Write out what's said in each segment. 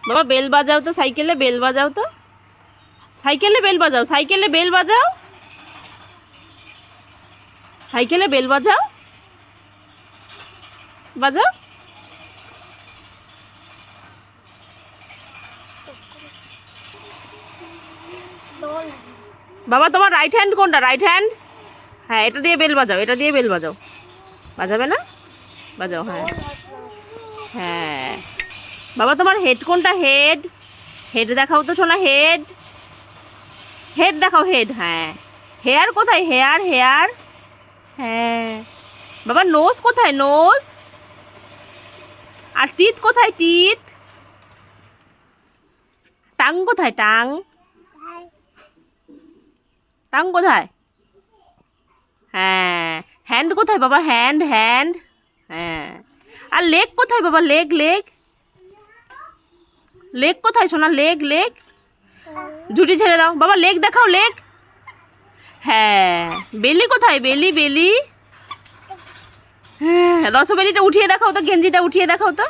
বাবা বেল বাজাও তো, সাইকেলে বেল বাজাও তো, সাইকেলে বেল বাজাও, সাইকেলে বেল বাজাও, সাইকেলে বেল বাজাও, বাজাও। বাবা তোমার রাইট হ্যান্ড কোনটা? Right hand? হ্যাঁ এটা দিয়ে বেল বাজাও, এটা দিয়ে বেল বাজাও। বাজাবে না? বাজাও। হ্যাঁ হ্যাঁ। বাবা তোমার হেড কোনটা? হেড, হেড দেখাও তো সোনা, হেড, হেড দেখাও, হেড। হ্যাঁ হেয়ার কোথায়? Hair, hair. হ্যাঁ বাবা নোজ কোথায়? নোজ। আর টিথ কোথায়? টিথ। টাং কোথায়? টাং, টাং কোথায়? হ্যাঁ হ্যান্ড কোথায় বাবা? Hand, hand. হ্যাঁ আর লেগ কোথায় বাবা? লেগ, লেগ, লেগ কোথায় সোনা? Leg, leg. ঝুটি ছেড়ে দাও বাবা, লেগ দেখাও, লেগ। হ্যাঁ বেলি কোথায়? বেলি, বেলি। হ্যাঁ রসবেলিটা উঠিয়ে দেখাও তো, গেঞ্জিটা উঠিয়ে দেখাও তো।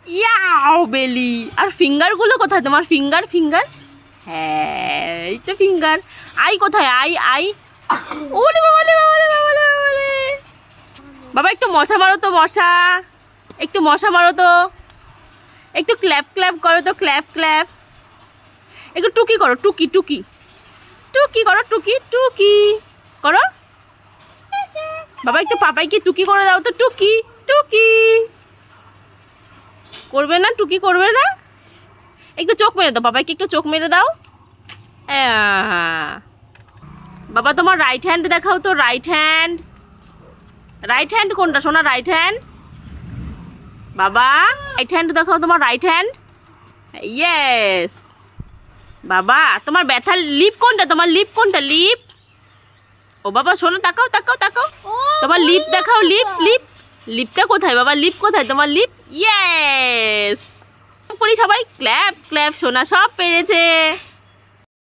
ইয়াও বেলি। আর ফিঙ্গারগুলো কোথায় তোমার? Finger, finger. হ্যাঁ এই তো ফিঙ্গার। আই কোথায়? I, I. ওলে বাবা, ওলে বাবা, ওলে বাবা, ওলে বাবা, ওলে। বাবা একটু মশা মারো তো, মশা, একটু মশা মারো তো, একটু ক্ল্যাপ ক্ল্যাপ করো তো, ক্ল্যাপ ক্ল্যাপ। একটু টুকি করো, টুকি, টুকি, টুকি করো, টুকি, টুকি করো। বাবা একটু পাপাইকে টুকি করে দাও তো, টুকি, টুকি। করবে না? টুকি করবে না? একটু চোখ মেরে দাও, পাপাইকে একটু চোখ মেরে দাও। বাবা তোমার রাইট হ্যান্ড দেখাও তো, রাইট হ্যান্ড। রাইট হ্যান্ড কোনটা সোনা? Right hand. বাবা রাইট হ্যান্ড দেখাও, তোমার রাইট হ্যান্ড। ইয়েস। বাবা তোমার ব্যথার লিপ কোনটা? তোমার লিপ কোনটা? লিপ। ও বাবা শোনো, তাকাও, তাকাও, তাকাও। তোমার লিপ দেখাও, লিপ, লিপ। লিপটা কোথায় বাবা? লিপ কোথায় তোমার? লিপ। ইয়েস করি সবাই, ক্ল্যাপ ক্ল্যাপ। সোনা সব পেরেছে।